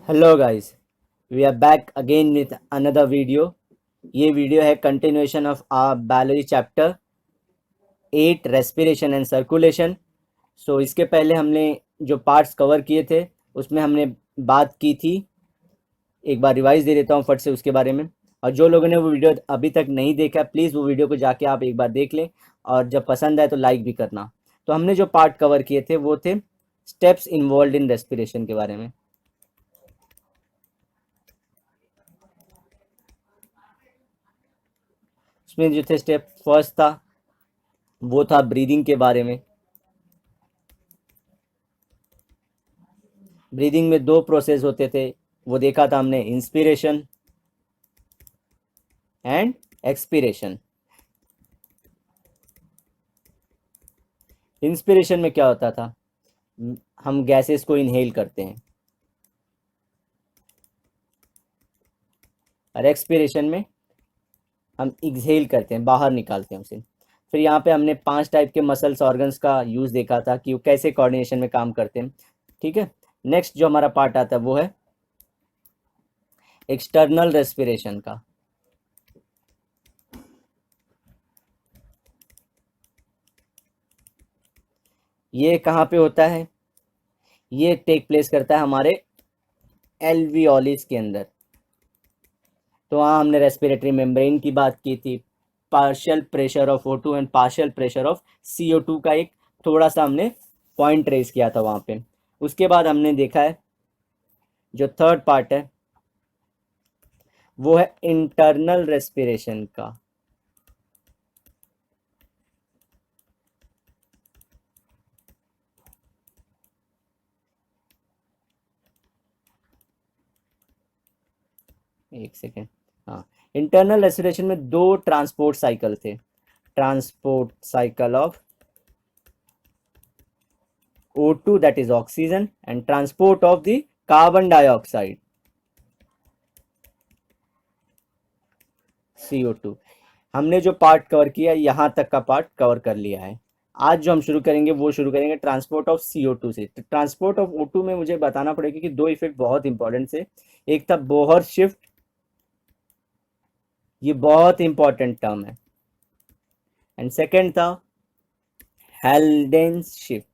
Hello guys, we are back again with another video. ये video है continuation of our biology chapter 8 respiration and circulation. So इसके पहले हमने जो parts cover किए थे उसमें हमने बात की थी, एक बार रिवाइज दे देता हूँ फट से उसके बारे में। और जो लोगों ने वो वीडियो अभी तक नहीं देखा प्लीज़ वो वीडियो को जाके आप एक बार देख लें, और जब पसंद आए तो लाइक भी करना। तो हमने जो पार्ट कवर किए थे वो थे स्टेप्स इन्वॉल्व इन रेस्पिरेशन के बारे में। उसमें जो थे स्टेप फर्स्ट था वो था ब्रीदिंग के बारे में। ब्रीदिंग में दो प्रोसेस होते थे, वो देखा था हमने, इंस्पिरेशन एंड एक्सपिरेशन। इंस्पिरेशन में क्या होता था, हम गैसेस को इनहेल करते हैं, और एक्सपिरेशन में हम एक्सहेल करते हैं, बाहर निकालते हैं उसे। फिर यहाँ पे हमने 5 टाइप के मसल्स ऑर्गन्स का यूज़ देखा था कि वो कैसे कोऑर्डिनेशन में काम करते हैं। ठीक है, नेक्स्ट जो हमारा पार्ट आता है वो है एक्सटर्नल रेस्पिरेशन का। ये कहाँ पे होता है, ये टेक प्लेस करता है हमारे एल्वियोलिस के अंदर। तो वहाँ हमने रेस्पिरेटरी मेम्ब्रेन की बात की थी, partial pressure of O2 and partial pressure of CO2 का एक थोड़ा सा हमने पॉइंट रेज किया था वहाँ पे। उसके बाद हमने देखा है जो थर्ड पार्ट है वो है इंटरनल रेस्पिरेशन का। एक सेकेंड, हाँ। इंटरनल रेस्पिरेशन में दो ट्रांसपोर्ट साइकिल थे, transport cycle of O2 that is oxygen and transport of the carbon dioxide CO2। हमने जो पार्ट कवर किया यहाँ तक का पार्ट कवर कर लिया है। आज जो हम शुरू करेंगे वो शुरू करेंगे ट्रांसपोर्ट ऑफ CO2 से। तो ट्रांसपोर्ट ऑफ O2 में मुझे बताना पड़ेगा कि दो इफेक्ट बहुत इंपॉर्टेंट से, एक था बोहर शिफ्ट, ये बहुत इंपॉर्टेंट टर्म है, एंड सेकेंड था हेल्डेंस शिफ्ट।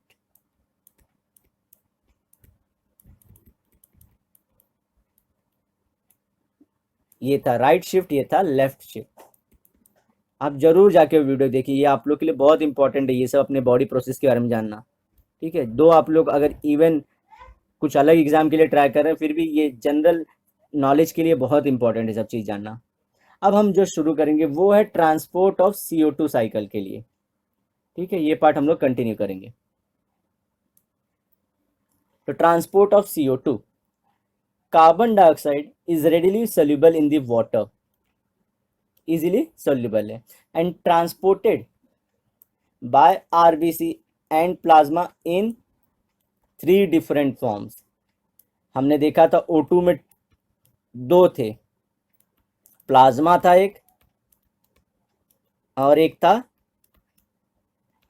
ये था राइट शिफ्ट, ये था लेफ्ट शिफ्ट। आप जरूर जाके वीडियो देखिए, ये आप लोग के लिए बहुत इंपॉर्टेंट है, ये सब अपने बॉडी प्रोसेस के बारे में जानना। ठीक है, दो आप लोग अगर इवन कुछ अलग एग्जाम के लिए ट्राई कर रहे हैं फिर भी ये जनरल नॉलेज के लिए बहुत इंपॉर्टेंट है सब चीज़ जानना। अब हम जो शुरू करेंगे वो है ट्रांसपोर्ट ऑफ CO2 साइकिल के लिए। ठीक है, ये पार्ट हम लोग कंटिन्यू करेंगे। तो transport of CO2, carbon dioxide is readily soluble in the water, easily soluble है, and transported by RBC and plasma in 3 different forms. हमने देखा था O2 में दो थे, प्लाज्मा था एक, और एक था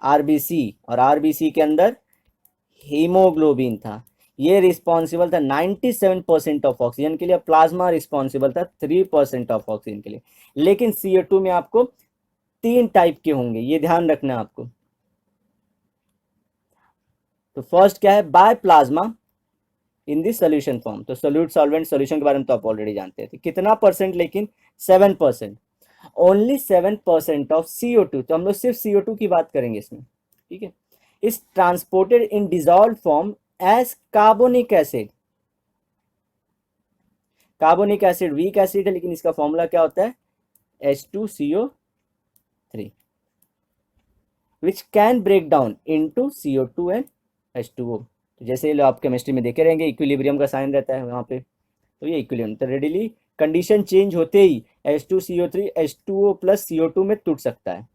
RBC, और RBC के अंदर हीमोग्लोबिन था। ये रिस्पॉन्सिबल था 97% ऑफ ऑक्सीजन के लिए, प्लाज्मा रिस्पॉन्सिबल था 3% ऑफ ऑक्सीजन के लिए। लेकिन CO2 में आपको 3 टाइप के होंगे, ये ध्यान रखना है आपको। तो फर्स्ट क्या है, by plasma in the solution form. तो सोल्यूट सॉल्वेंट सोल्यूशन के बारे में तो आप ऑलरेडी जानते थे, कितना परसेंट, लेकिन 7%, ओनली 7% ऑफ CO2। तो हम लोग सिर्फ CO2 की बात करेंगे इसमें। ठीक है, is transported in dissolve form as carbonic acid. Carbonic acid weak acid है, लेकिन इसका फॉर्मूला क्या होता है, H2CO3, which can break down into CO2 and H2O। तो जैसे आप केमिस्ट्री में देखे रहेंगे इक्विलिब्रियम का साइन रहता है वहाँ पे, तो ये इक्विलिब्रियम, तो रेडिली कंडीशन चेंज होते ही H2CO3 H2O प्लस CO2 में टूट सकता है।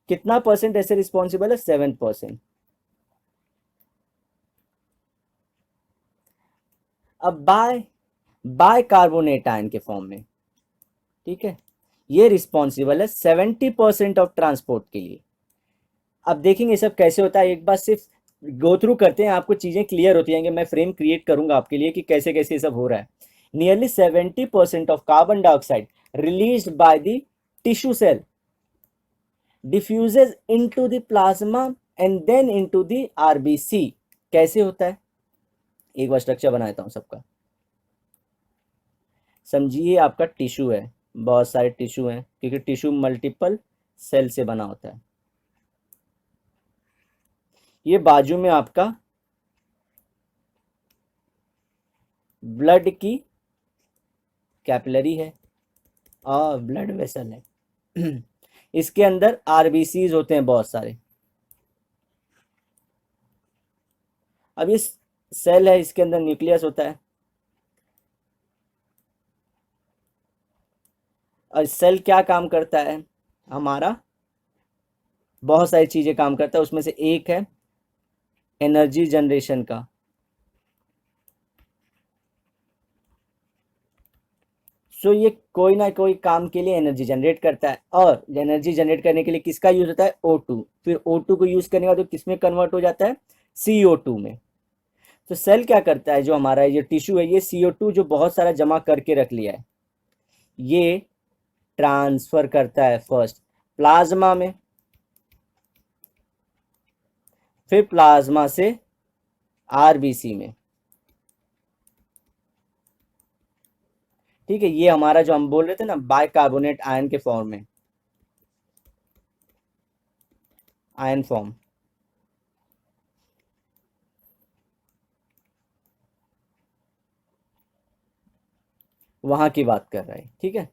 कितना परसेंट ऐसे रिस्पॉन्सिबल है, 7%। अब बाय कार्बोनेट आयन के फॉर्म में, ठीक है, ये रिस्पॉन्सिबल है 70% ऑफ ट्रांसपोर्ट के लिए। अब देखेंगे सब कैसे होता है, एक बार सिर्फ गो थ्रू करते हैं, आपको चीज़ें क्लियर होती हैं कि मैं फ्रेम क्रिएट करूंगा आपके लिए कि कैसे कैसे ये सब हो रहा है. Nearly 70% of carbon dioxide release by the tissue cell diffuses into the plasma and then into the RBC. कैसे होता है, एक बार स्ट्रक्चर बनाता हूं सबका. समझिए आपका टिश्यू है, बहुत सारे टिश्यू हैं क्योंकि टिश्यू मल्टीपल सेल से बना होता है. ये बाजू में आपका ब्लड की कैपिलरी है और ब्लड वेसल है. इसके अंदर आरबीसीज होते हैं बहुत सारे. अब ये सेल है, इसके अंदर न्यूक्लियस होता है और सेल क्या काम करता है हमारा, बहुत सारी चीजें काम करता है. उसमें से एक है एनर्जी जनरेशन का. सो ये कोई ना कोई काम के लिए एनर्जी जनरेट करता है और एनर्जी जनरेट करने के लिए किसका यूज होता है, O2. फिर O2 को यूज करने के बाद वो किस में कन्वर्ट हो जाता है, CO2 में. तो सेल क्या करता है, जो हमारा ये टिश्यू है, ये CO2 जो बहुत सारा जमा करके रख लिया है, ये ट्रांसफर करता है फर्स्ट प्लाज्मा में, फिर प्लाज्मा से आरबीसी में. ठीक है, ये हमारा जो हम बोल रहे थे ना बाइकार्बोनेट आयन के फॉर्म में, आयन फॉर्म, वहां की बात कर रहा है. ठीक है,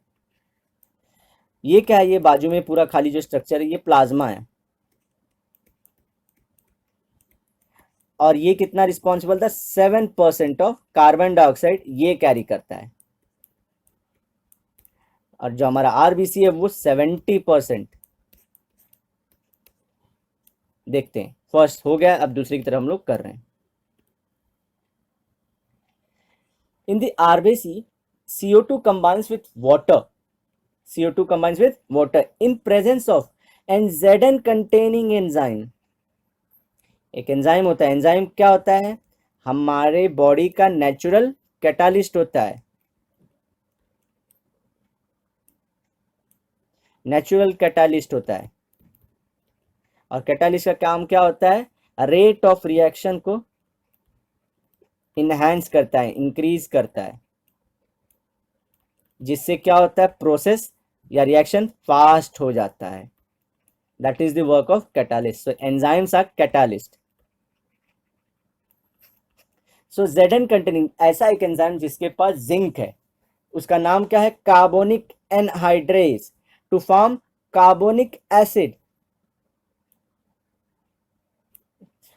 ये क्या है, ये बाजू में पूरा खाली जो स्ट्रक्चर है ये प्लाज्मा है और ये कितना रिस्पॉन्सिबल था, 7% ऑफ कार्बन डाइऑक्साइड ये कैरी करता है. और जो हमारा आरबीसी है वो 70%. देखते हैं, फर्स्ट हो गया, अब दूसरी की तरफ हम लोग कर रहे हैं. In the RBC CO2 combines with water. CO2 combines with water in presence of NZN containing enzyme. एक एंजाइम होता है. एंजाइम क्या होता है, हमारे बॉडी का नेचुरल कैटालिस्ट होता है. नेचुरल कैटालिस्ट होता है और कैटालिस्ट का काम क्या होता है, रेट ऑफ रिएक्शन को इनहैंस करता है, इंक्रीज करता है, जिससे क्या होता है, प्रोसेस या रिएक्शन फास्ट हो जाता है. That is the work of catalyst. So enzymes are catalyst. So ZN containing, ऐसा एक एंजाइम जिसके पास जिंक है, उसका नाम क्या है, carbonic anhydrase, to form carbonic acid.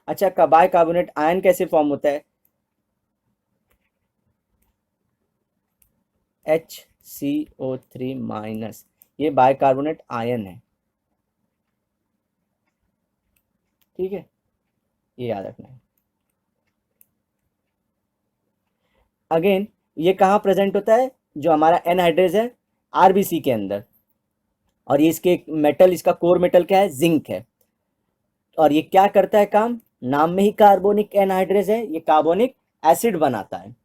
अच्छा, बाइकार्बोनेट आयन कैसे फॉर्म होता है, HCO3-, ये बाइकार्बोनेट आयन है. ठीक है, ये याद रखना है. अगेन ये कहाँ प्रेजेंट होता है, जो हमारा एनहाइड्रेज है आरबीसी के अंदर, और ये इसके मेटल, इसका कोर मेटल क्या है, जिंक है. और ये क्या करता है काम, नाम में ही कार्बोनिक एनहाइड्रेज है, ये कार्बोनिक एसिड बनाता है.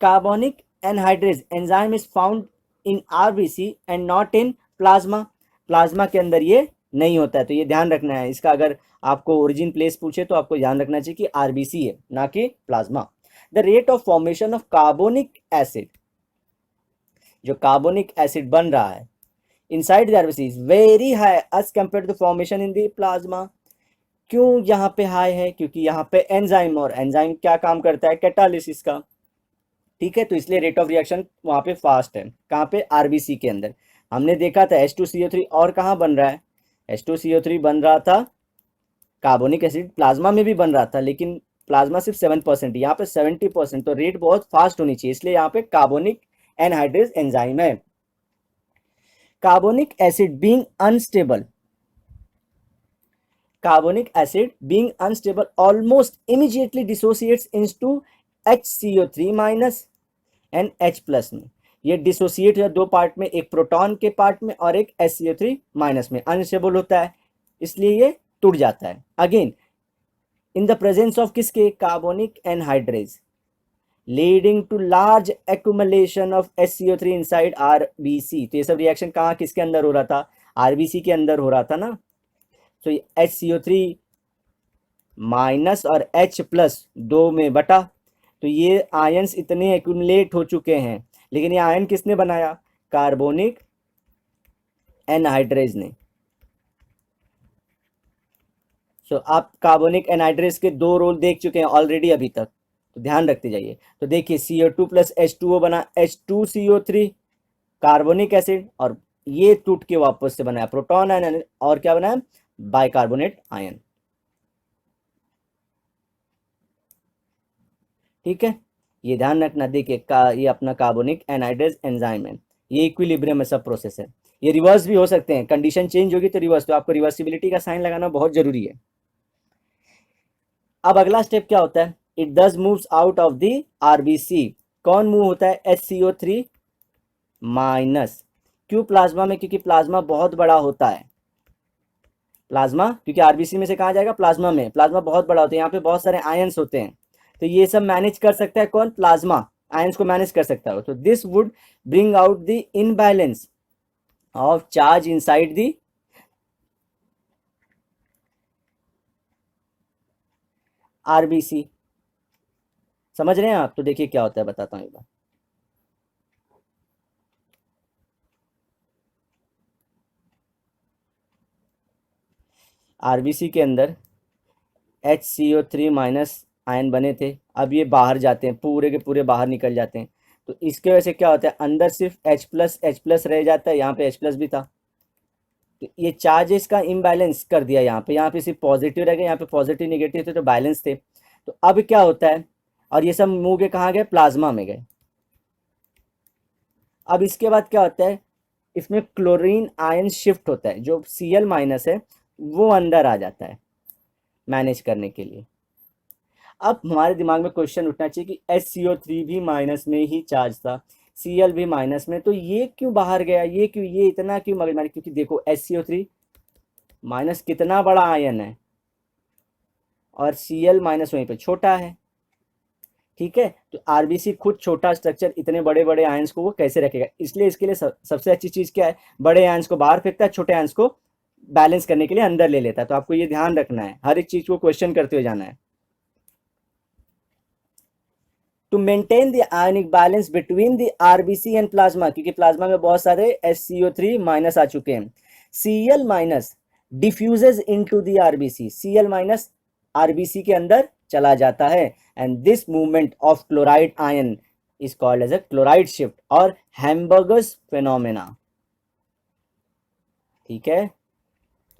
Carbonic anhydrase enzyme is found in RBC and not in plasma. Plasma के अंदर ये नहीं होता है, तो ये ध्यान रखना है इसका. अगर आपको ओरिजिन प्लेस पूछे तो आपको ध्यान रखना चाहिए कि आरबीसी है, ना कि plasma. The rate of formation of carbonic acid, जो कार्बोनिक एसिड बन रहा है inside the RBC is very high as compare to the formation in the plasma. क्यों यहाँ पे हाई है, क्योंकि यहाँ पे एंजाइम, और एंजाइम क्या काम करता है, कैटालिसिस का. ठीक है, तो इसलिए रेट ऑफ रिएक्शन वहाँ पे फास्ट है. कहाँ पे, आरबीसी के अंदर. हमने देखा था H2CO3 और कहाँ बन रहा है, H2CO3 बन रहा था कार्बोनिक एसिड, प्लाज्मा में भी बन रहा था, लेकिन प्लाज्मा सिर्फ 7%, यहाँ पे 70%. तो रेट बहुत फास्ट होनी चाहिए, इसलिए यहाँ पे कार्बोनिक एनहाइड्रेज एंजाइम है. Carbonic acid being unstable, carbonic acid being unstable almost immediately dissociates into HCO3- and H+ में. ये डिसोसिएट है दो पार्ट में, एक प्रोटॉन के पार्ट में और एक HCO3- में. अनस्टेबल होता है, इसलिए ये टूट जाता है. Again in the presence of किसके, carbonic anhydrase, leading to large accumulation of HCO3 inside RBC। तो ये सब रिएक्शन कहाँ किसके अंदर हो रहा था, RBC के अंदर हो रहा था ना। तो HCO3 माइनस और H प्लस 2 में बटा, तो ये आयंस इतने एक्यूमुलेट हो चुके हैं, लेकिन ये आयन किसने बनाया, कार्बोनिक एनहाइड्रेज ने। सो आप कार्बोनिक एनहाइड्रेज के 2 रोल देख चुके हैं ऑलरेडी अभी तक, तो ध्यान रखते जाइए। तो देखिए CO2 प्लस H2O बना H2CO3 कार्बोनिक एसिड, और ये टूट के वापस से बनाया प्रोटॉन आयन, और क्या बनाया, बाइकार्बोनेट आयन। ठीक है, ये ध्यान रखना। देखिए ये अपना कार्बोनिक एनहाइड्रेज एंजाइम है, ये इक्विलिब्रियम में सब प्रोसेस है। ये रिवर्स भी हो सकते हैं, कंडीशन चेंज होगी तो रिवर्स, तो आपको रिवर्सिबिलिटी का साइन लगाना बहुत जरूरी है। अब अगला स्टेप क्या होता है, इट दस moves out of the RBC। कौन मूव होता है, HCO3 माइनस। क्यों प्लाज्मा में, क्योंकि प्लाज्मा बहुत बड़ा होता है। प्लाज्मा क्योंकि RBC में से कहाँ जाएगा, प्लाज्मा में, प्लाज्मा बहुत बड़ा होता है, यहाँ पे बहुत सारे आयंस होते हैं, तो ये सब मैनेज कर सकता है कौन, प्लाज्मा आयंस को मैनेज कर सकता है। तो this would bring out the imbalance of charge inside the RBC। समझ रहे हैं आप, तो देखिए क्या होता है, बताता हूँ एक बार। RBC के अंदर HCO3 माइनस आयन बने थे, अब ये बाहर जाते हैं, पूरे के पूरे बाहर निकल जाते हैं। तो इसके वजह से क्या होता है, अंदर सिर्फ H प्लस रह जाता है, यहाँ पे H प्लस भी था, तो ये चार्जेस का इम्बैलेंस कर दिया। यहाँ पे सिर्फ पॉजिटिव रह गए, यहाँ पे पॉजिटिव निगेटिव थे तो बैलेंस थे। तो अब क्या होता है, और ये सब मूव के कहाँ गए, प्लाज्मा में गए। अब इसके बाद क्या होता है, इसमें क्लोरीन आयन शिफ्ट होता है, जो Cl माइनस है वो अंदर आ जाता है मैनेज करने के लिए। अब हमारे दिमाग में क्वेश्चन उठना चाहिए कि HCO3 भी माइनस में ही चार्ज था, Cl भी माइनस में, तो ये क्यों बाहर गया, ये क्यों, ये इतना क्यों मगजमारी। क्योंकि देखो HCO3 माइनस कितना बड़ा आयन है, और Cl माइनस वहीं पे छोटा है। ठीक है, तो RBC खुद छोटा स्ट्रक्चर, इतने बड़े बड़े आयंस को वो कैसे रखेगा, इसलिए इसके लिए सबसे अच्छी चीज क्या है, बड़े आयंस को बाहर फेंकता है, छोटे आयंस को बैलेंस करने के लिए अंदर ले लेता है। तो आपको ये ध्यान रखना है, हर एक चीज को क्वेश्चन करते हुए जाना है। To maintain the ionic balance between the RBC and plasma, क्योंकि प्लाज्मा में बहुत सारे HCO3 माइनस आ चुके हैं, Cl minus diffuses into the RBC, Cl minus RBC के अंदर चला जाता है, and this movement of chloride ion is called as a chloride shift और हैम्बर्गस फेनोमेना। ठीक है,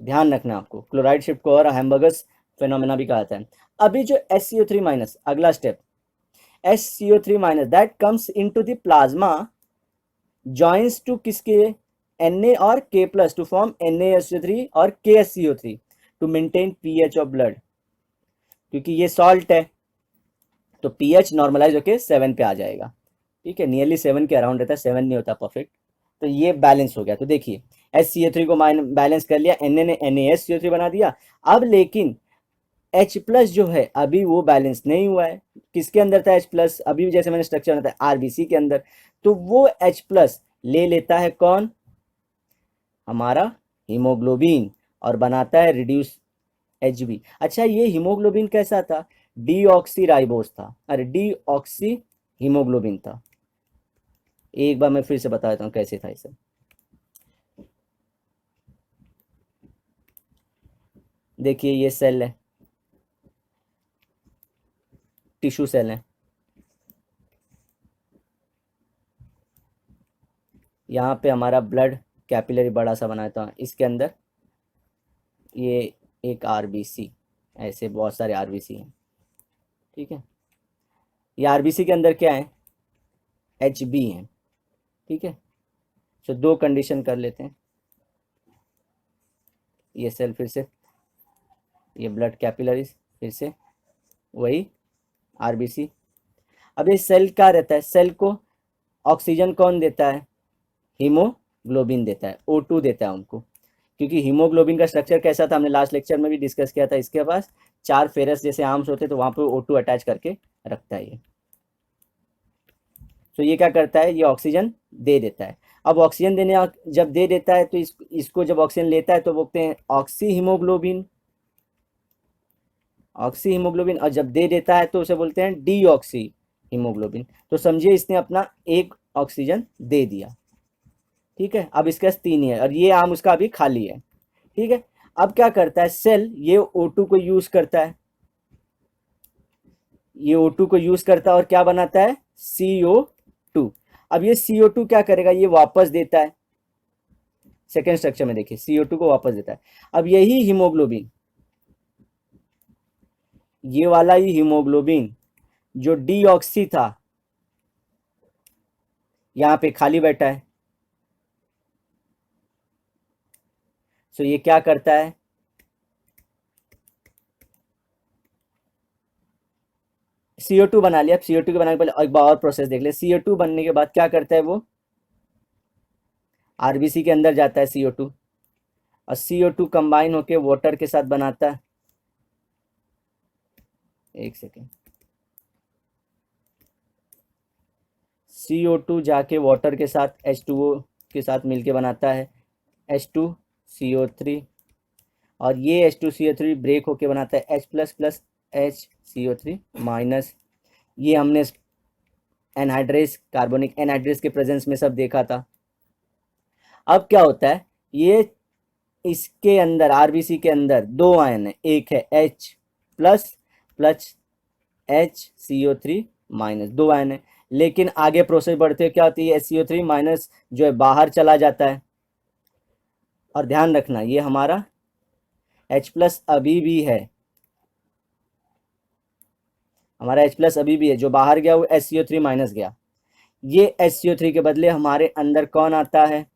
ध्यान रखना आपको, क्लोराइड शिफ्ट को और हैम्बर्गस फेनोमेना भी कहा जाता है। अभी जो HCO3 माइनस, अगला step, HCO3 minus that comes into the plasma joins to किसके, Na और K plus to form NaSO3 और KSCO3 to maintain pH of blood. क्योंकि ये सॉल्ट है तो pH नॉर्मलाइज होके 7 पे आ जाएगा। ठीक है, नियरली 7 के अराउंड रहता है, 7 नहीं होता परफेक्ट। तो ये बैलेंस हो गया। तो देखिए HCO3 को बैलेंस कर लिया, Na ने NaSCO3 बना दिया। अब लेकिन H प्लस जो है अभी वो बैलेंस नहीं हुआ है, किसके अंदर था H प्लस, अभी जैसे मैंने स्ट्रक्चर बताया RBC के अंदर, तो वो H प्लस ले लेता है कौन, हमारा हीमोग्लोबिन, और बनाता है रिड्यूस Hb। अच्छा, ये हीमोग्लोबिन कैसा था, डीऑक्सीराइबोस था, अरे डीऑक्सी हीमोग्लोबिन था। एक बार मैं फिर से बता देता हूँ कैसे था इसे। देखिए ये सेल है, टिश्यू सेल है, यहाँ पे हमारा ब्लड कैपिलरी बड़ा सा बनाया था, इसके अंदर ये एक RBC, ऐसे बहुत सारे RBC हैं। ठीक है, ये RBC के अंदर क्या है, Hb है। ठीक है, तो दो कंडीशन कर लेते हैं। ये सेल फिर से, ये ब्लड कैपिलरीज, फिर से वही RBC। अब ये सेल क्या रहता है, सेल को ऑक्सीजन कौन देता है, हीमोग्लोबिन देता है, O2 देता है उनको। क्योंकि हीमोग्लोबिन का स्ट्रक्चर कैसा था, हमने लास्ट लेक्चर में भी डिस्कस किया था, इसके पास 4 फेरस जैसे आर्म्स होते तो वहाँ पे O2 अटैच करके रखता है ये। तो ये क्या करता है, ये ऑक्सीजन दे देता है। अब ऑक्सीजन देने जब दे देता है तो इसको जब ऑक्सीजन लेता है तो बोलते हैं ऑक्सी हीमोग्लोबिन, ऑक्सी हीमोग्लोबिन, और जब दे देता है तो उसे बोलते हैं डीऑक्सी हीमोग्लोबिन। तो समझिए इसने अपना एक ऑक्सीजन दे दिया, ठीक है। अब इसके पास 3 ही है और ये आर्म उसका अभी खाली है, ठीक है। अब क्या करता है सेल, ये O2 को यूज करता है, ये O2 को यूज करता है और क्या बनाता है, CO2। अब ये CO2 क्या करेगा, ये वापस देता है, सेकेंड स्ट्रक्चर में देखिए CO2 को वापस देता है। अब यही हीमोग्लोबिन, ये वाला ही हीमोग्लोबिन जो डीऑक्सी था यहां पे खाली बैठा है, तो ये क्या करता है, CO2 बना लिया। अब CO2 के बनाने के पहले एक बार और प्रोसेस देख ले। CO2 बनने के बाद क्या करता है, वो आरबीसी के अंदर जाता है CO2, और CO2 कंबाइन होके वाटर के साथ बनाता है, एक सेकेंड, CO2 जाके वाटर के साथ H2O के साथ मिलके बनाता है H2CO3, और ये H2CO3 ब्रेक होके बनाता है H plus plus HCO3 minus. ये हमने एनहाइड्रेस, कार्बोनिक एनहाइड्रेस के प्रेजेंस में सब देखा था। अब क्या होता है, ये इसके अंदर आरबीसी के अंदर 2 आयन है, एक है H plus plus HCO3 minus, 2 ion है। लेकिन आगे प्रोसेस बढ़ते हुए क्या होती है, HCO3 माइनस जो है बाहर चला जाता है, और ध्यान रखना ये हमारा H प्लस अभी भी है, हमारा H प्लस अभी भी है, जो बाहर गया वो HCO3 माइनस गया। ये HCO3 के बदले हमारे अंदर कौन आता है,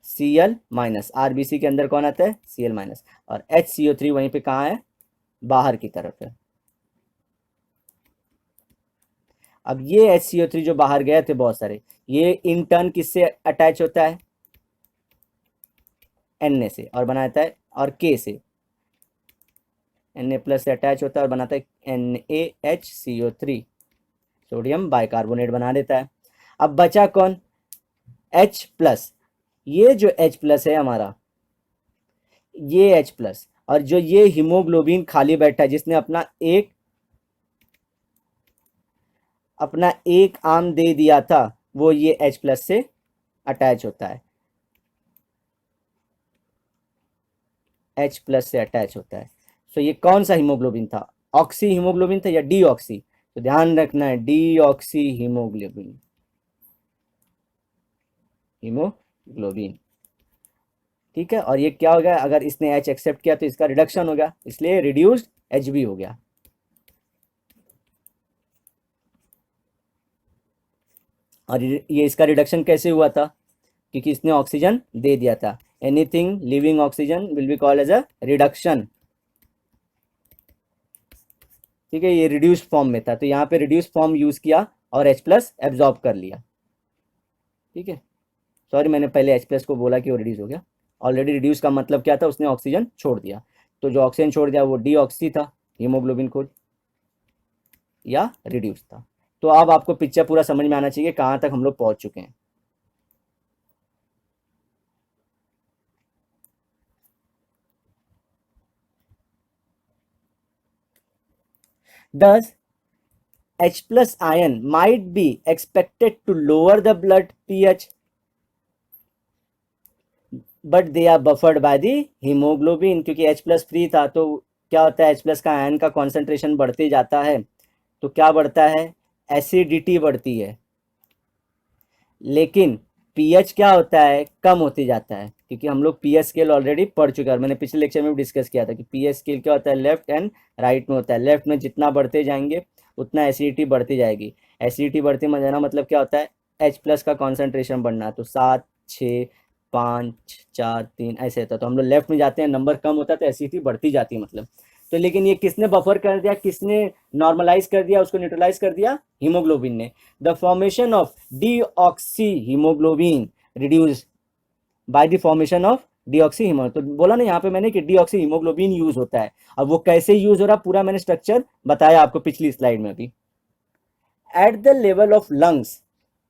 Cl माइनस। आरबीसी के अंदर कौन आता है, Cl माइनस, और HCO3 वहीं पे कहाँ है, बाहर की तरफ है। अब ये HCO3 जो बाहर गए थे बहुत सारे, ये इन टर्न किससे अटैच होता है, Na से, और बनाता है, और K से, Na प्लस से अटैच होता है और बनाता है NaHCO3, सोडियम बाइकार्बोनेट बना देता है। अब बचा कौन, H प्लस। ये जो H प्लस है हमारा, ये H प्लस, और जो ये हीमोग्लोबिन खाली बैठा है जिसने अपना एक आर्म दे दिया था, वो ये H प्लस से अटैच होता है, H प्लस से अटैच होता है। तो ये कौन सा हीमोग्लोबिन था, ऑक्सी हीमोग्लोबिन था या डीऑक्सी, तो ध्यान रखना है डीऑक्सी हीमोग्लोबिन, हीमोग्लोबिन, ठीक है। और ये क्या हो गया, अगर इसने H एक्सेप्ट किया तो इसका रिडक्शन हो गया, इसलिए रिड्यूस्ड Hb हो गया। और ये इसका रिडक्शन कैसे हुआ था, क्योंकि इसने ऑक्सीजन दे दिया था। Anything leaving oxygen will be called as a reduction, ठीक है। ये रिड्यूस्ड फॉर्म में था तो यहाँ पे रिड्यूस्ड फॉर्म यूज किया और H प्लस एब्जॉर्ब कर लिया, ठीक है। सॉरी मैंने पहले H प्लस को बोला कि वो रिड्यूस हो गया, ऑलरेडी रिड्यूस का मतलब क्या था, उसने ऑक्सीजन छोड़ दिया, तो जो ऑक्सीजन छोड़ दिया वो डीऑक्सी था, हीमोग्लोबिन को, या रिड्यूस था। तो अब आपको पिक्चर पूरा समझ में आना चाहिए कहाँ तक हम लोग पहुँच चुके हैं। Thus, H plus ion might be expected to lower the blood pH, but they are buffered by the haemoglobin, क्योंकि H प्लस फ्री था तो क्या होता है, H प्लस का आयन का कॉन्सेंट्रेशन बढ़ते जाता है, तो क्या बढ़ता है, एसिडिटी बढ़ती है। लेकिन पीएच क्या होता है, कम होते जाता है, क्योंकि हम लोग पीएच स्केल ऑलरेडी पढ़ चुके हैं, और मैंने पिछले लेक्चर में भी डिस्कस किया था कि पीएच स्केल क्या होता है, लेफ्ट एंड राइट में होता है। लेफ्ट में जितना बढ़ते जाएंगे उतना एसिडिटी बढ़ती जाएगी, एसिडिटी बढ़ते जाना मतलब क्या होता है, H प्लस का कॉन्सेंट्रेशन बढ़ना, तो 7 6 5 4 3 ऐसे होता है। तो हम लोग लेफ्ट में जाते हैं, नंबर कम होता है तो एसिडिटी बढ़ती जाती है मतलब। तो लेकिन ये किसने बफर कर दिया, किसने नॉर्मलाइज कर दिया, उसको न्यूट्रलाइज कर दिया, हीमोग्लोबिन ने। The formation of deoxy haemoglobin reduce by the formation of deoxy haemo, तो बोला ना यहाँ पे मैंने कि डीऑक्सी हीमोग्लोबिन यूज होता है। अब वो कैसे यूज हो रहा पूरा मैंने स्ट्रक्चर बताया आपको पिछली स्लाइड में भी। Eight the level of lungs,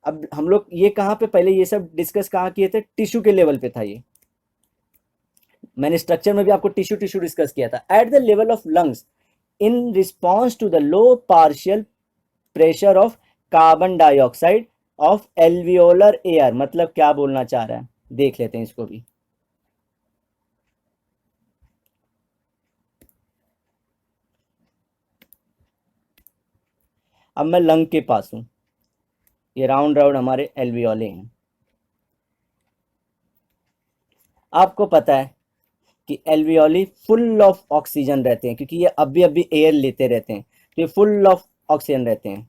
अब हम लोग ये कहाँ पे पहले ये सब डिस्कस कहाँ किए थे, टिश्यू के लेवल पे था ये, मैंने स्ट्रक्चर में भी आपको टिश्यू टिश्यू डिस्कस किया था। At the level of lungs in response to the low partial pressure of carbon dioxide of alveolar air, मतलब क्या बोलना चाह रहा है देख लेते हैं इसको भी। अब मैं लंग के पास हूं, ये राउंड राउंड हमारे एल्वियोले हैं। आपको पता है कि एल्वियोली फुल ऑफ ऑक्सीजन रहते हैं, क्योंकि ये अभी एयर लेते रहते हैं, तो ये फुल ऑफ ऑक्सीजन रहते हैं,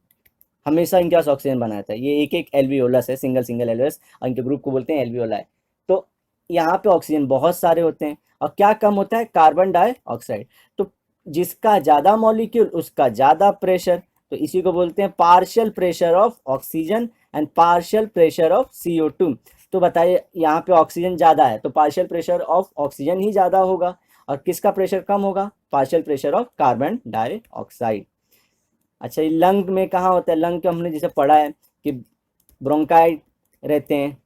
हमेशा इनके पास ऑक्सीजन बना रहता है। ये एक एक एल्वियोलस है, सिंगल सिंगल एल्वियोलस, और इनके ग्रुप को बोलते हैं एल्वियोलाई। तो यहाँ पे ऑक्सीजन बहुत सारे होते हैं, और क्या कम होता है, कार्बन डाइऑक्साइड। तो जिसका ज़्यादा मॉलिक्यूल उसका ज़्यादा प्रेशर, तो इसी को बोलते हैं partial pressure of oxygen and partial pressure of CO2। तो बताइए यहाँ पे ऑक्सीजन ज़्यादा है तो पार्शियल प्रेशर ऑफ ऑक्सीजन ही ज़्यादा होगा, और किसका प्रेशर कम होगा, partial pressure of carbon dioxide. अच्छा, ये लंग में कहाँ होता है, लंग को हमने जैसे पढ़ा है कि ब्रोंकाई रहते हैं,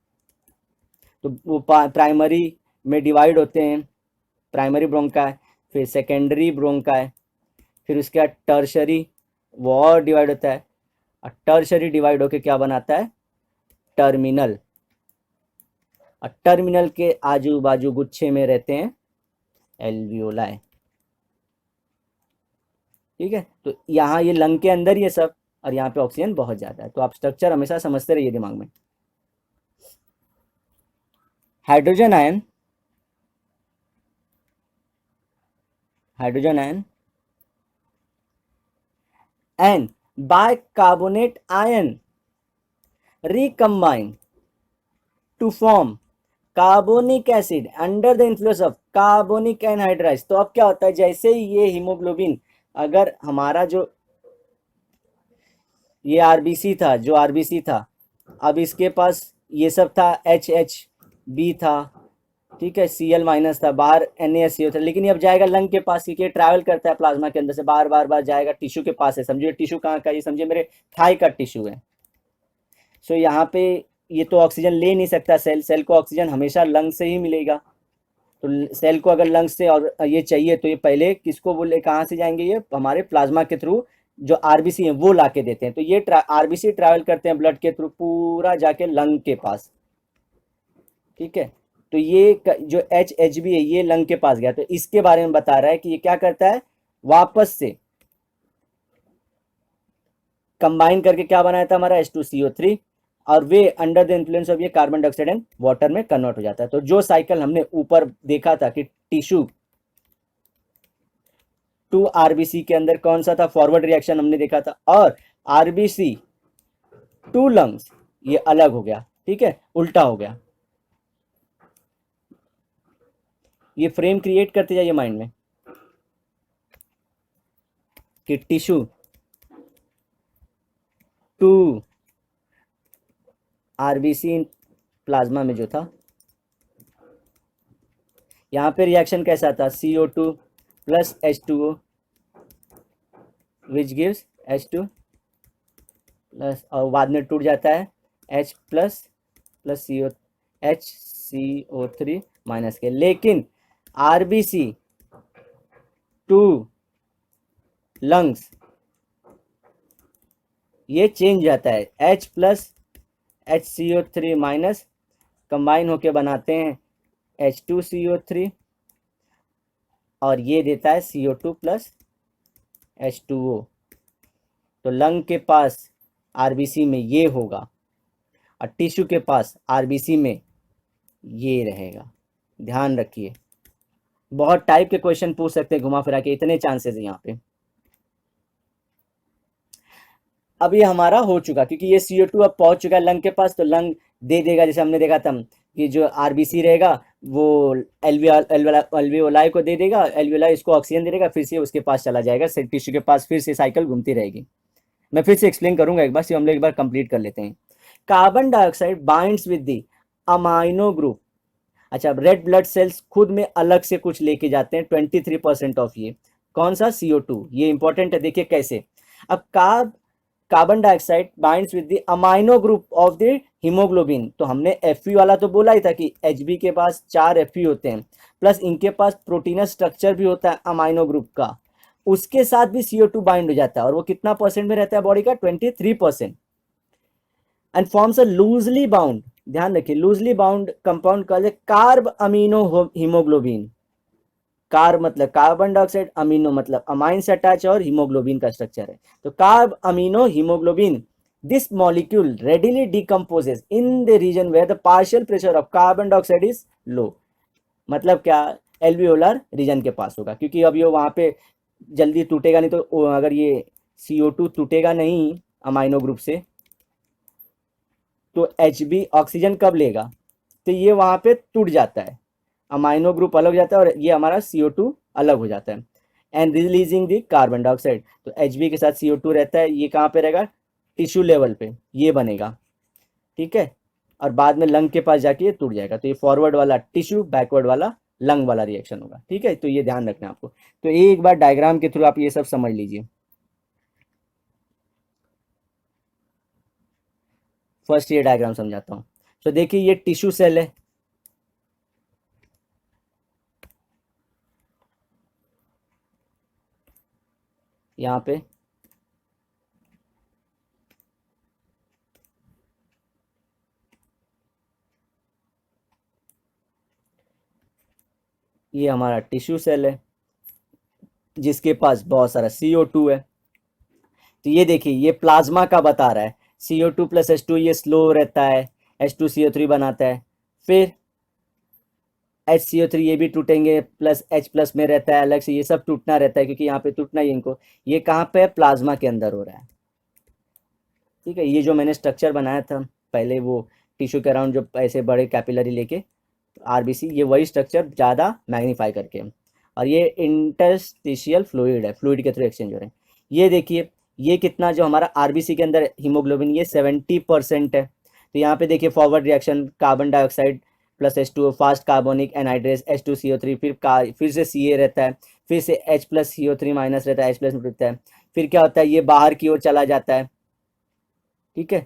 तो वो प्राइमरी में डिवाइड होते हैं, प्राइमरी ब्रोंकाई, फिर सेकेंडरी ब्रोंकाई, फिर उसके बाद टर्शरी, वो और डिवाइड होता है, और टर्शरी डिवाइड होके क्या बनाता है, टर्मिनल, और टर्मिनल के आजू बाजू गुच्छे में रहते हैं एल्वियोलाई। ठीक है, तो यहाँ ये लंग के अंदर ये सब, और यहाँ पे ऑक्सीजन बहुत ज़्यादा है, तो आप स्ट्रक्चर हमेशा समझते रहिए दिमाग में। Hydrogen ion, hydrogen ion and bicarbonate ion recombine to form carbonic acid under the influence of carbonic anhydride. तो अब क्या होता है, जैसे ही ये हीमोग्लोबिन, अगर हमारा जो ये आरबीसी था, जो आरबीसी था, अब इसके पास ये सब था, HHB था, ठीक है, Cl माइनस था, बाहर NaSCO था, लेकिन ये अब जाएगा लंग के पास, क्योंकि ट्रैवल करता है प्लाज्मा के अंदर से, बार बार बार जाएगा टिश्यू के पास है। समझिए टिश्यू कहाँ का, ये समझिए मेरे थाई का टिश्यू है। सो यहाँ पे ये तो ऑक्सीजन ले नहीं सकता सेल, सेल को ऑक्सीजन हमेशा लंग से ही मिलेगा। तो सेल को अगर लंग से और ये चाहिए तो ये पहले किसको बोले, कहाँ से जाएंगे, ये हमारे प्लाज्मा के थ्रू जो आरबीसी है वो ला के देते हैं। तो ये आरबीसी ट्रैवल करते हैं ब्लड के थ्रू पूरा जाके लंग के पास। ठीक है, तो ये जो HHB है ये लंग के पास गया, तो इसके बारे में बता रहा है कि ये क्या करता है, वापस से कंबाइन करके क्या बनाया था हमारा H2CO3, और वे अंडर द इन्फ्लुएंस ऑफ ये कार्बन डाइऑक्साइड एंड वाटर में कन्वर्ट हो जाता है। तो जो साइकिल हमने ऊपर देखा था कि टिश्यू टू आरबीसी के अंदर कौन सा था, फॉरवर्ड रिएक्शन हमने देखा था, और आरबीसी टू लंग्स ये अलग हो गया। ठीक है, उल्टा हो गया। ये फ्रेम क्रिएट करते जाइए माइंड में कि टिश्यू टू आरबीसी प्लाज्मा में जो था, यहाँ पे रिएक्शन कैसा था, CO2 plus H2O which gives H2 plus, और बाद में टूट जाता है H plus plus HCO3 minus के। लेकिन आरबीसी टू लंग्स ये चेंज जाता है, H plus HCO3 minus combine होके बनाते हैं H2CO3, और ये देता है CO2 प्लस H2O। तो लंग के पास आरबीसी में ये होगा, और टिश्यू के पास आरबीसी में ये रहेगा। ध्यान रखिए, बहुत टाइप के क्वेश्चन पूछ सकते हैं घुमा फिरा के, इतने चांसेस है यहाँ पे। अब ये हमारा हो चुका, क्योंकि ये CO2 अब पहुंच चुका है लंग के पास, तो लंग दे देगा, जैसे हमने देखा था कि जो आरबीसी रहेगा वो एल्वियोलाई को दे देगा, एल्वियोलाई इसको ऑक्सीजन दे देगा, फिर से उसके पास चला जाएगा टिश्यू के पास, फिर से साइकिल घूमती रहेगी। मैं फिर से एक्सप्लेन करूंगा एक बार, सिर्फ हम लोग एक बार कंप्लीट कर लेते हैं। Carbon dioxide binds with the amino group अच्छा, रेड ब्लड सेल्स खुद में अलग से कुछ लेके जाते हैं 23% ऑफ ये कौन सा CO2, ये इंपॉर्टेंट है। देखिए कैसे, अब carbon dioxide binds with the amino group of the haemoglobin. तो हमने Fe वाला तो बोला ही था कि Hb के पास 4 Fe होते हैं, प्लस इनके पास प्रोटीनस स्ट्रक्चर भी होता है अमाइनो ग्रुप का, उसके साथ भी CO2 बाइंड हो जाता है, और वो कितना परसेंट में रहता है बॉडी का, 23%, and forms a loosely bound, ध्यान रखिए, loosely bound compound called carbamino haemoglobin. Carb मतलब कार्बन डाइऑक्साइड, अमीनो मतलब अमाइन से अटैच, और हीमोग्लोबिन का स्ट्रक्चर है, तो carbamino haemoglobin, this molecule readily decomposes in the region where the partial pressure of carbon dioxide is low. मतलब क्या, alveolar reason के पास होगा, क्योंकि अब ये वहां पे जल्दी टूटेगा नहीं, तो अगर ये CO2 टूटेगा नहीं अमाइनो ग्रुप से, तो Hb ऑक्सीजन कब लेगा, तो ये वहां पे टूट जाता है, अमाइनो ग्रुप अलग हो जाता है, और ये हमारा CO2 अलग हो जाता है, and releasing the carbon dioxide. तो Hb के साथ CO2 रहता है, ये कहाँ पे रहेगा, टिश्यू लेवल पे ये बनेगा, ठीक है, और बाद में लंग के पास जाके ये टूट जाएगा। तो ये फॉरवर्ड वाला टिश्यू, बैकवर्ड वाला लंग वाला रिएक्शन होगा, ठीक है, तो ये ध्यान रखना है आपको। तो एक बार डायग्राम के थ्रू आप ये सब समझ लीजिए। फर्स्ट ये डायग्राम समझाता हूँ। तो देखिए ये टिश्यू सेल है, यहाँ पे ये हमारा टिश्यू सेल है जिसके पास बहुत सारा CO2 है। तो ये देखिए ये प्लाज्मा का बता रहा है, CO2 प्लस H2 ये स्लो रहता है, H2CO3 बनाता है, फिर HCO3 ये भी टूटेंगे, प्लस H प्लस में रहता है अलग से, ये सब टूटना रहता है क्योंकि यहाँ पे टूटना ही इनको, ये कहाँ पे है, प्लाज्मा के अंदर हो रहा है, ठीक है। ये जो मैंने स्ट्रक्चर बनाया था पहले, वो टिश्यू के अराउंड जो ऐसे बड़े कैपिलरी लेके RBC, ये वही स्ट्रक्चर ज़्यादा मैग्नीफाई करके, और ये इंटरस्टिशियल फ्लूइड है, फ्लूइड के थ्रू एक्सचेंज हो रहे हैं। ये देखिए ये कितना, जो हमारा RBC के अंदर हीमोग्लोबिन ये 70% है। तो यहाँ पे देखिए forward reaction, carbon dioxide plus H2O, fast carbonic anhydrase H2CO3, फिर से Ca रहता है, फिर से H प्लस CO3 माइनस रहता है, H प्लस में रहता है, फिर क्या होता है, ये बाहर की ओर चला जाता है, ठीक है,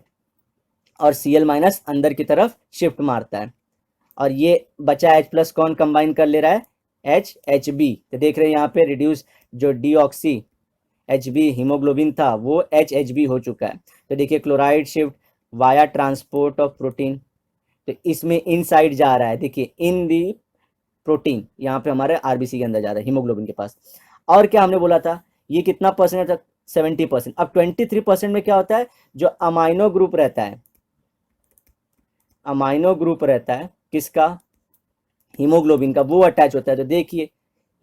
और Cl माइनस अंदर की तरफ शिफ्ट मारता है, और ये बचा H प्लस कौन कंबाइन कर ले रहा है, HB। तो देख रहे हैं यहाँ पे रिड्यूस जो डीऑक्सी HB हीमोग्लोबिन था वो HHB हो चुका है। तो देखिए chloride shift via transport of protein, तो इसमें इनसाइड जा रहा है, देखिए इन दी प्रोटीन, यहाँ पे हमारे RBC के अंदर जा रहा है हीमोग्लोबिन के पास। और क्या हमने बोला था, ये कितना परसेंट था, 70%। अब 23% में क्या होता है, जो अमाइनो ग्रुप रहता है, अमाइनो ग्रुप रहता है किसका, हीमोग्लोबिन का, वो अटैच होता है। तो देखिए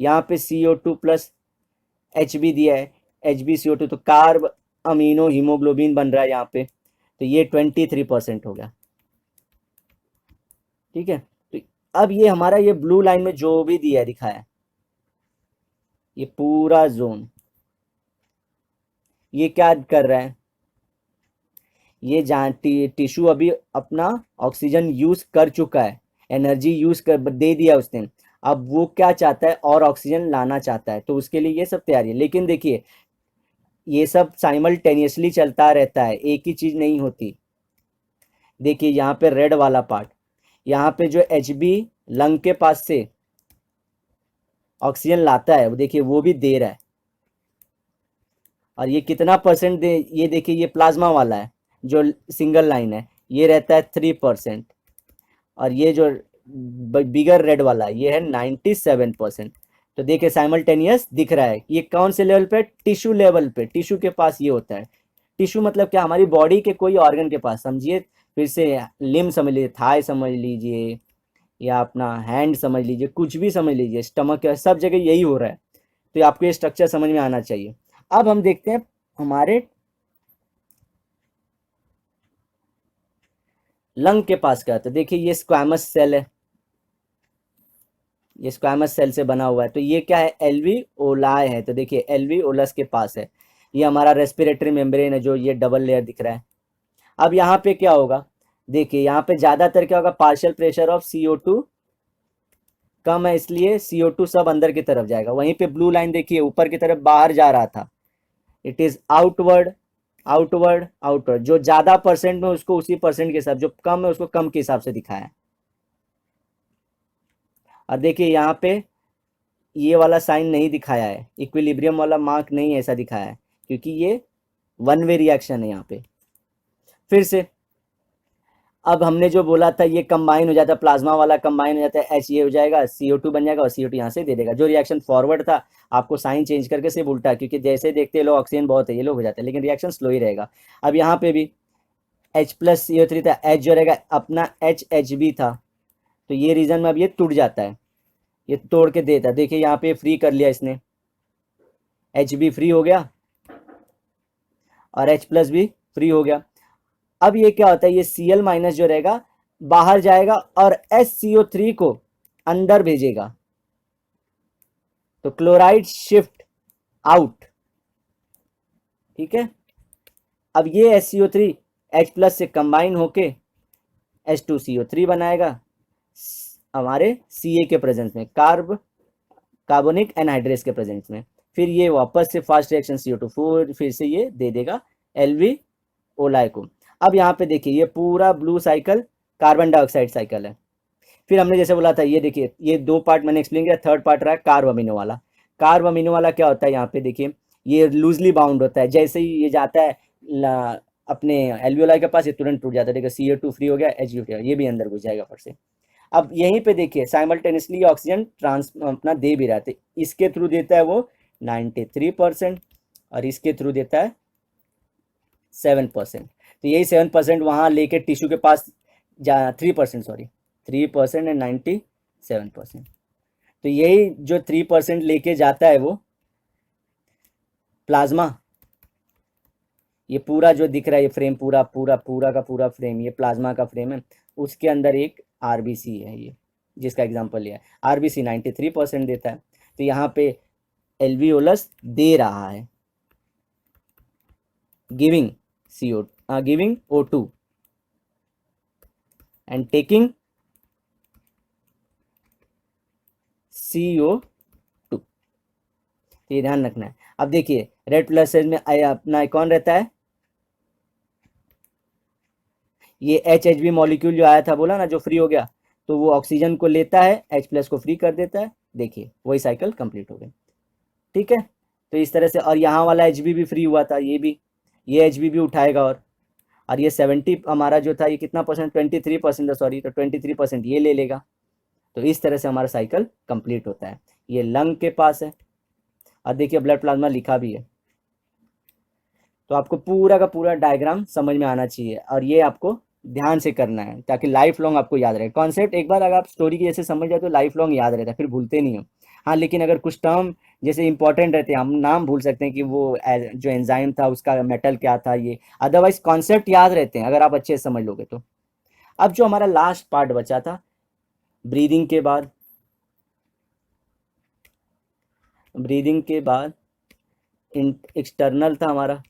यहाँ पे CO2 प्लस HB दिया है, HbCO2, तो कार्ब अमीनो हीमोग्लोबिन बन रहा है यहाँ पे, तो ये 23% हो गया, ठीक है। तो अब ये हमारा ये ब्लू लाइन में जो भी दिया है दिखाया है, ये पूरा जोन ये क्या कर रहा है, ये टिश्यू अभी अपना ऑक्सीजन यूज कर चुका है, एनर्जी यूज कर दे दिया उसने, अब वो क्या चाहता है, और ऑक्सीजन लाना चाहता है, तो उसके लिए ये सब तैयारी है। लेकिन देखिए ये सब साइमल्टेनियसली चलता रहता है, एक ही चीज नहीं होती। देखिए यहाँ पे रेड वाला पार्ट, यहाँ पे जो HB लंग के पास से ऑक्सीजन लाता है, वो देखिए वो भी दे रहा है, और ये कितना परसेंट दे, ये देखिए ये प्लाज्मा वाला है जो सिंगल लाइन है, ये रहता है 3%, और ये जो बिगर रेड वाला है ये है 97%। तो देखिए साइमल्टेनियस दिख रहा है, ये कौन से लेवल पे, टिश्यू लेवल पे, टिश्यू के पास ये होता है। टिश्यू मतलब क्या, हमारी बॉडी के कोई ऑर्गन के पास, समझिए फिर से, लिम समझ लीजिए, थाई समझ लीजिए, या अपना हैंड समझ लीजिए, कुछ भी समझ लीजिए, स्टमक, सब जगह यही हो रहा है। तो आपको ये स्ट्रक्चर समझ में आना चाहिए। अब हम देखते हैं हमारे लंग के पास क्या होता है। देखिए ये स्क्वैमस सेल है, ये स्क्वैमस सेल से बना हुआ है, तो ये क्या है, एल्वियोलाई है। तो देखिए एल्वियोलस के पास है, ये हमारा रेस्पिरेटरी मेम्ब्रेन है, जो ये डबल लेयर दिख रहा है। अब यहाँ पे क्या होगा, देखिए यहाँ पे ज़्यादातर क्या होगा, पार्शियल प्रेशर ऑफ CO2 कम है इसलिए CO2 सब अंदर की तरफ जाएगा। वहीं पे ब्लू लाइन देखिए ऊपर की तरफ बाहर जा रहा था, it is outward outward outward. जो ज्यादा परसेंट में उसको उसी परसेंट के हिसाब, जो कम है उसको कम के हिसाब से दिखाया। और देखिए यहाँ पे ये वाला साइन नहीं दिखाया है, इक्विलिब्रियम वाला मार्क नहीं ऐसा दिखाया है, क्योंकि ये वन वे रिएक्शन है यहाँ पे। फिर से अब हमने जो बोला था ये कंबाइन हो जाता है, प्लाज्मा वाला कंबाइन हो जाता है, H ये हो जाएगा, CO2 बन जाएगा और CO2 यहाँ से दे देगा। जो रिएक्शन फॉरवर्ड था आपको साइन चेंज करके सिर्फ उल्टा, क्योंकि जैसे देखते हैं लोग ऑक्सीजन बहुत है ये लोग हो जाता है, लेकिन रिएक्शन स्लो ही रहेगा। अब यहाँ पे भी H+CO3 था, H जो रहेगा अपना HHB था, तो ये रीजन में अब ये टूट जाता है, ये तोड़ के देता है। देखिए यहाँ पे फ्री कर लिया इसने, HB फ्री हो गया और H+ भी फ्री हो गया। अब ये क्या होता है, ये Cl- जो रहेगा बाहर जाएगा और SCO3 को अंदर भेजेगा, तो क्लोराइड शिफ्ट आउट। ठीक है, अब ये SCO3 H+ से कंबाइन होके H2CO3 बनाएगा हमारे Ca के प्रेजेंस में, कार्बोनिक एनहाइड्रेस के प्रेजेंस में। फिर ये वापस से फास्ट रिएक्शन CO2 फिर से ये दे देगा एलवी ओलाई को। अब यहाँ पे देखिए ये पूरा blue cycle carbon dioxide cycle है। फिर हमने जैसे बोला था, ये देखिए ये दो पार्ट मैंने एक्सप्लेन किया, थर्ड पार्ट रहा है कार्ब अमीनो वाला। कार्ब अमीनो वाला क्या होता है, यहाँ पे देखिए ये लूजली बाउंड होता है, जैसे ही ये जाता है अपने एल्वियोलाई के पास ये तुरंत टूट जाता है। देखिए CO2 फ्री हो गया, H फ्री हो गया, ये भी अंदर घुस जाएगा फिर से। अब यहीं पे देखिए साइमल्टेनियसली ऑक्सीजन ट्रांस अपना दे भी रहा है, इसके थ्रू देता है वो 93% और इसके थ्रू देता है 7%। तो यही 7% वहाँ लेके टिश्यू के पास 3%, सॉरी 3% एंड 97%। तो यही जो 3% लेके जाता है वो प्लाज्मा, ये पूरा जो दिख रहा है ये फ्रेम पूरा पूरा पूरा का पूरा फ्रेम ये प्लाज्मा का फ्रेम है, उसके अंदर एक आरबीसी है ये जिसका एग्जांपल लिया है। आरबीसी 93% देता है, तो यहाँ पे एल्वियोलस दे रहा है giving giving O2 and taking CO2। ये ध्यान रखना है। अब देखिए रेड ब्लड सेल में अपना कौन रहता है, ये HHB मॉलिक्यूल जो आया था बोला ना जो फ्री हो गया, तो वो ऑक्सीजन को लेता है H+ को फ्री कर देता है। देखिए वही साइकिल कंप्लीट हो गई। ठीक है, तो इस तरह से, और यहाँ वाला HB भी फ्री हुआ था, ये HB भी उठाएगा और ये 70 हमारा जो था ये कितना परसेंट, 23%, सॉरी, तो 23% ये ले लेगा। तो इस तरह से हमारा साइकिल कंप्लीट होता है। ये लंग के पास है और देखिए ब्लड प्लाज्मा लिखा भी है। तो आपको पूरा का पूरा डायग्राम समझ में आना चाहिए और ये आपको ध्यान से करना है ताकि लाइफ लॉन्ग आपको याद रहे। कॉन्सेप्ट एक बार अगर आप स्टोरी की जैसे समझ जाए तो लाइफ लॉन्ग याद रहता है, फिर भूलते नहीं हो। हाँ, लेकिन अगर कुछ टर्म जैसे इंपॉर्टेंट रहते हैं, हम नाम भूल सकते हैं कि वो जो एंजाइम था उसका मेटल क्या था, ये अदरवाइज कॉन्सेप्ट याद रहते हैं अगर आप अच्छे से समझ लोगे तो। अब जो हमारा लास्ट पार्ट बचा था ब्रीदिंग के बाद, एक्सटर्नल था हमारा,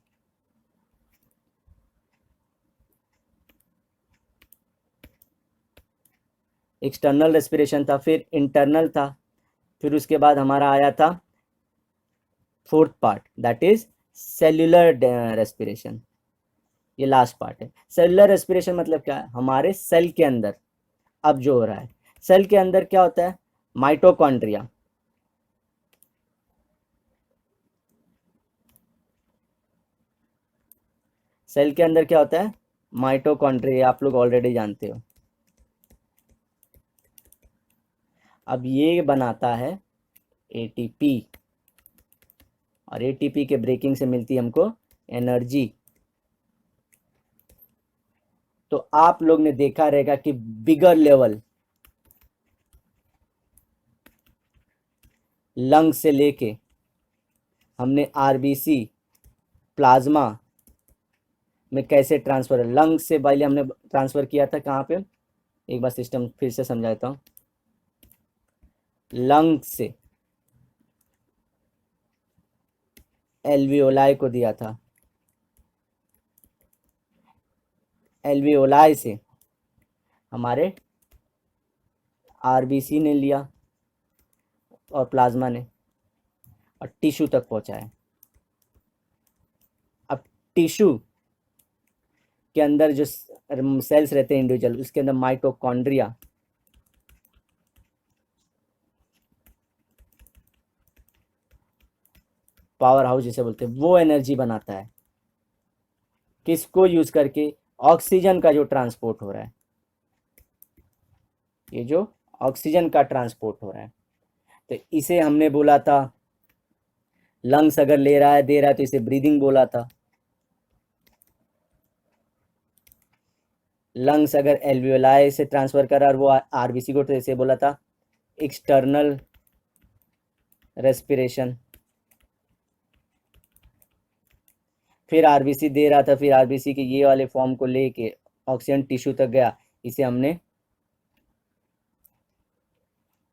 एक्सटर्नल रेस्पिरेशन था, फिर इंटरनल था, फिर उसके बाद हमारा आया था fourth part that is cellular respiration. ये लास्ट पार्ट है। सेल्यूलर रेस्पिरेशन मतलब क्या है, हमारे सेल के अंदर अब जो हो रहा है, सेल के अंदर क्या होता है, माइटोकॉन्ड्रिया, सेल के अंदर क्या होता है, माइटोकॉन्ड्रिया, आप लोग ऑलरेडी जानते हो। अब ये बनाता है एटीपी और एटीपी के ब्रेकिंग से मिलती है हमको एनर्जी। तो आप लोग ने देखा रहेगा कि बिगर लेवल लंग से लेके हमने आरबीसी प्लाज्मा में कैसे ट्रांसफर है, लंग से पहले हमने ट्रांसफर किया था कहाँ पे, एक बार सिस्टम फिर से समझाता हूँ। लंग से एल्वियोलाई को दिया था, एल्वियोलाई से हमारे आरबीसी ने लिया, और प्लाज्मा ने, और टिश्यू तक पहुंचा है। अब टिश्यू के अंदर जो सेल्स रहते हैं इंडिविजुअल, उसके अंदर माइटोकॉन्ड्रिया, पावर हाउस जिसे बोलते हैं, वो एनर्जी बनाता है। किसको यूज करके? ऑक्सीजन का जो ट्रांसपोर्ट हो रहा है, ये जो ऑक्सीजन का ट्रांसपोर्ट हो रहा है, तो इसे हमने बोला था लंग्स अगर ले रहा है दे रहा है तो इसे ब्रीदिंग बोला था। लंग्स अगर एल्वियोलाई से ट्रांसफर कर रहा है और वो आरबीसी को, तो इसे बोला था एक्सटर्नल रेस्पिरेशन। फिर आरबीसी दे रहा था, फिर आरबीसी के ये वाले फॉर्म को लेके ऑक्सीजन टिश्यू तक गया, इसे हमने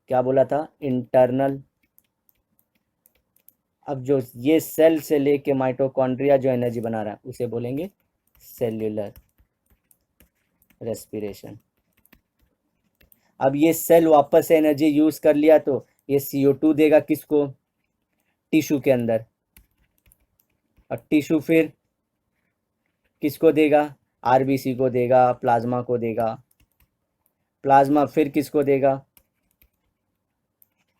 क्या बोला था? इंटरनल। अब जो ये सेल से लेके माइटोकॉन्ड्रिया जो एनर्जी बना रहा है उसे बोलेंगे सेल्यूलर रेस्पिरेशन। अब ये सेल वापस से एनर्जी यूज कर लिया तो ये CO2 देगा किसको? टिश्यू के अंदर। और टिश्यू फिर किसको देगा? आरबीसी को देगा, प्लाज्मा को देगा। प्लाज्मा फिर किसको देगा?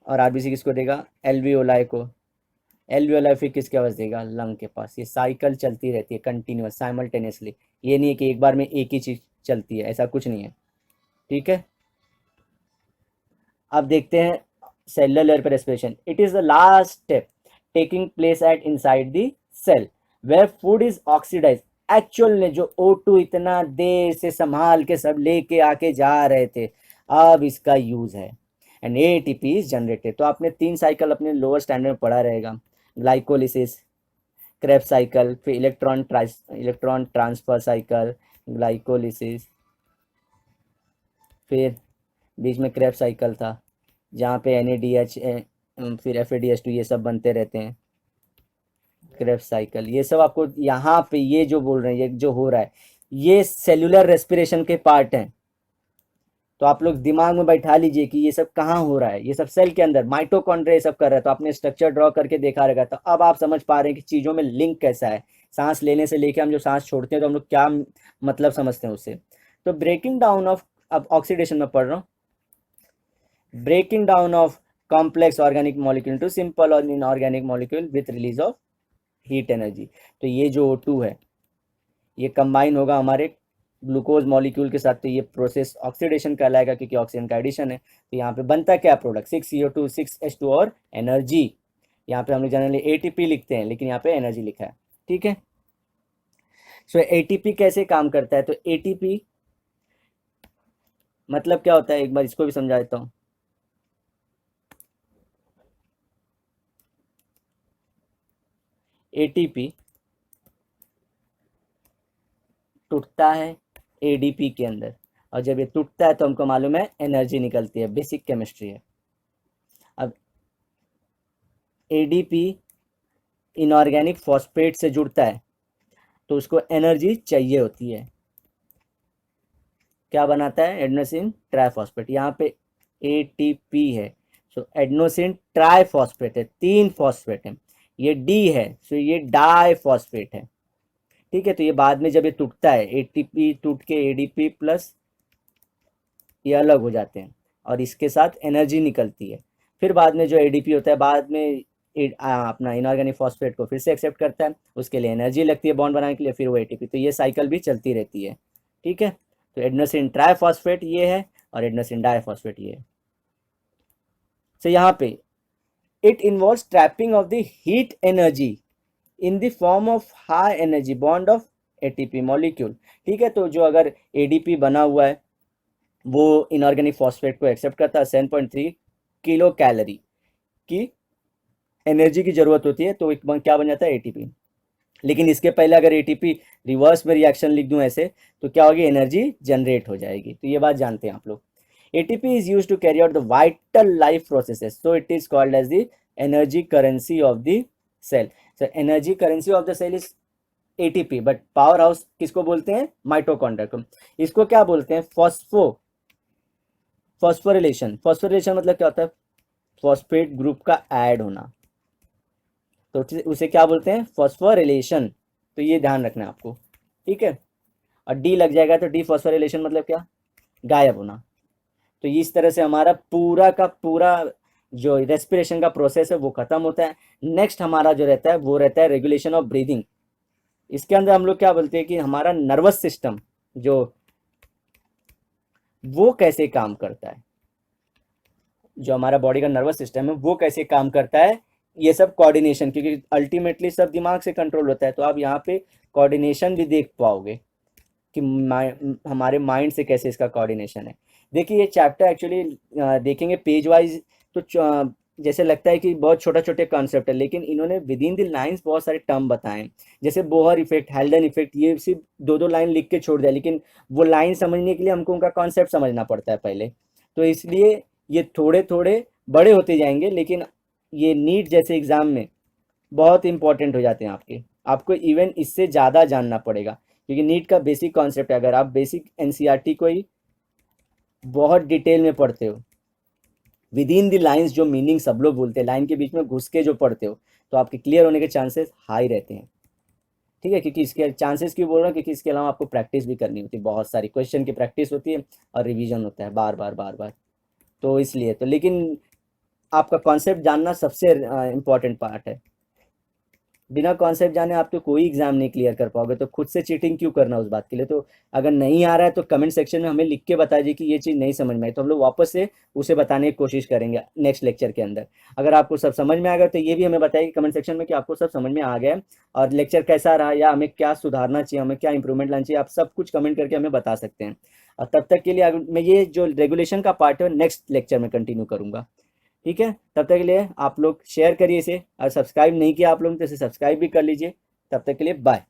और आरबीसी किसको देगा? एल्वियोलाई को। एल्वियोलाई फिर किसके पास देगा? लंग के पास। ये साइकिल चलती रहती है कंटिन्यूअस, साइमल्टेनियसली। ये नहीं है कि एक बार में एक ही चीज चलती है, ऐसा कुछ नहीं है। ठीक है, अब देखते हैं सेलुलर लेयर पर respiration. It is the last step taking place at inside the cell where food is oxidise. Actual में जो O2 इतना देर से संभाल के सब लेके आके जा रहे थे, अब इसका यूज है एंड ATP इज जनरेटेड। तो आपने 3 साइकिल अपने लोअर स्टैंडर्ड में पढ़ा रहेगा, ग्लाइकोलिसिस, क्रेब्स साइकिल, फिर इलेक्ट्रॉन ट्रांसफर साइकिल, ग्लाइकोलिसिस, फिर बीच में क्रेब्स साइकिल था जहाँ पे NADH फिर FADH2 ये सब बनते रहते हैं। क्रेब्स साइकिल, ये सब आपको यहाँ पे ये जो बोल रहे हैं, ये जो हो रहा है, ये सेलुलर रेस्पिरेशन के पार्ट हैं। तो आप लोग दिमाग में बैठा लीजिए कि ये सब कहाँ हो रहा है। ये सब सेल के अंदर माइटोकॉन्ड्रिया सब कर रहा है। तो आपने स्ट्रक्चर ड्रॉ करके देखा रहेगा, तो अब आप समझ पा रहे हैं कि चीज़ों में लिंक कैसा है। सांस लेने से लेके हम जो सांस छोड़ते हैं तो हम लोग क्या मतलब समझते हैं उससे। तो ब्रेकिंग डाउन ऑफ, अब ऑक्सीडेशन में पढ़ रहा हूँ, breaking down of complex organic molecule to simple और inorganic molecule with release of heat energy. तो ये जो O2 है ये कंबाइन होगा हमारे ग्लूकोज मॉलिक्यूल के साथ, तो ये प्रोसेस ऑक्सीडेशन कहलाएगा क्योंकि ऑक्सीजन का एडिशन है। तो यहाँ पे बनता क्या प्रोडक्ट? 6CO2 6H2 और एनर्जी। यहाँ पे हम लोग जनरली ATP लिखते हैं, लेकिन यहाँ पे एनर्जी लिखा है। ठीक है, सो ATP कैसे काम करता है? तो ATP मतलब क्या होता है, एक बार इसको भी समझा देता हूँ। ATP टूटता है ADP के अंदर, और जब ये टूटता है तो हमको मालूम है एनर्जी निकलती है, बेसिक केमिस्ट्री है। अब ADP इनऑर्गेनिक फॉस्फेट से जुड़ता है तो उसको एनर्जी चाहिए होती है। क्या बनाता है? Adenosine triphosphate. यहाँ पे ATP है, सो एडेनोसिन ट्राइफॉस्फेट है, 3 फॉस्फेट है। ये D है, सो ये डाइफॉस्फेट है। ठीक है, तो ये बाद में जब ये टूटता है, ATP टूट के ADP प्लस ये अलग हो जाते हैं और इसके साथ एनर्जी निकलती है। फिर बाद में जो ADP होता है बाद में अपना इनऑर्गेनिक फॉस्फेट को फिर से एक्सेप्ट करता है, उसके लिए एनर्जी लगती है बॉन्ड बनाने के लिए, फिर वो ATP। तो ये साइकिल भी चलती रहती है। ठीक है, तो एडेनोसिन ट्राइफॉस्फेट ये है और एडेनोसिन डाइफॉस्फेट ये है। तो यहाँ पे it involves trapping of the heat energy in the form of high energy bond of ATP molecule. ठीक है, तो जो अगर ADP बना हुआ है वो इनऑर्गेनिक फॉस्फेट को एक्सेप्ट करता है, 7.3 किलो कैलोरी की एनर्जी की जरूरत होती है, तो क्या बन जाता है? ATP। लेकिन इसके पहले अगर ATP रिवर्स में रिएक्शन लिख दूं ऐसे, तो क्या होगी? एनर्जी जनरेट हो जाएगी। तो ये बात जानते हैं आप लोग। ATP is use to carry out the vital life processes, so it is called as the energy currency of the cell. So energy currency of the cell is ATP, but power house किसको बोलते हैं? Mitochondria को। इसको क्या बोलते हैं? Phosphorylation. Phosphorylation मतलब क्या होता है? फॉस्फेट ग्रुप का ऐड होना, तो उसे क्या बोलते हैं, फॉस्फोरिलेशन। तो ये ध्यान रखना है आपको, ठीक है। और डी लग जाएगा तो डीफॉस्फोरिलेशन मतलब क्या, गायब होना। तो इस तरह से हमारा पूरा का पूरा जो रेस्पिरेशन का प्रोसेस है वो खत्म होता है। नेक्स्ट हमारा जो रहता है वो रहता है रेगुलेशन ऑफ ब्रीदिंग। इसके अंदर हम लोग क्या बोलते हैं कि हमारा नर्वस सिस्टम जो वो कैसे काम करता है, जो हमारा बॉडी का नर्वस सिस्टम है वो कैसे काम करता है, ये सब कोऑर्डिनेशन, क्योंकि अल्टीमेटली सब दिमाग से कंट्रोल होता है। तो आप यहाँ पे कोऑर्डिनेशन भी देख पाओगे कि हमारे माइंड से कैसे इसका कोऑर्डिनेशन है। देखिए ये चैप्टर एक्चुअली देखेंगे पेज वाइज तो जैसे लगता है कि बहुत छोटा छोटे कॉन्सेप्ट है, लेकिन इन्होंने विद इन द लाइंस बहुत सारे टर्म बताए हैं। जैसे बोहर इफेक्ट, हेल्डन इफेक्ट, ये सिर्फ दो दो लाइन लिख के छोड़ दिया, लेकिन वो लाइन समझने के लिए हमको उनका कॉन्सेप्ट समझना पड़ता है पहले। तो इसलिए ये थोड़े थोड़े बड़े होते जाएंगे, लेकिन ये नीट जैसे एग्ज़ाम में बहुत इंपॉर्टेंट हो जाते हैं आपके, आपको इवन इससे ज़्यादा जानना पड़ेगा, क्योंकि नीट का बेसिक कॉन्सेप्ट है। अगर आप बेसिक एनसीईआरटी को ही बहुत डिटेल में पढ़ते हो, विद इन द लाइन्स जो मीनिंग सब लोग बोलते हैं, लाइन के बीच में घुस के जो पढ़ते हो, तो आपके क्लियर होने के चांसेस हाई रहते हैं, ठीक है। क्योंकि इसके चांसेस क्यों बोल रहा हूँ, क्योंकि इसके अलावा आपको प्रैक्टिस भी करनी होती है, बहुत सारी क्वेश्चन की प्रैक्टिस होती है और रिवीजन होता है बार बार बार बार। तो इसलिए तो, लेकिन आपका कॉन्सेप्ट जानना सबसे इम्पॉर्टेंट पार्ट है। बिना कॉन्सेप्ट जाने आप तो कोई एग्जाम नहीं क्लियर कर पाओगे, तो खुद से चीटिंग क्यों करना उस बात के लिए। तो अगर नहीं आ रहा है तो कमेंट सेक्शन में हमें लिख के बता दीजिए कि ये चीज़ नहीं समझ में आई, तो हम लोग वापस से उसे बताने की कोशिश करेंगे नेक्स्ट लेक्चर के अंदर। अगर आपको सब समझ में आ गया तो ये भी हमें बताइए कमेंट सेक्शन में कि आपको सब समझ में आ गया है और लेक्चर कैसा रहा, या हमें क्या सुधारना चाहिए, हमें क्या इंप्रूवमेंट लाना चाहिए, आप सब कुछ कमेंट करके हमें बता सकते हैं। और तब तक के लिए मैं ये जो रेगुलेशन का पार्ट है नेक्स्ट लेक्चर में कंटिन्यू करूँगा, ठीक है। तब तक के लिए आप लोग शेयर करिए इसे, और सब्सक्राइब नहीं किया आप लोग तो इसे सब्सक्राइब भी कर लीजिए। तब तक के लिए बाय।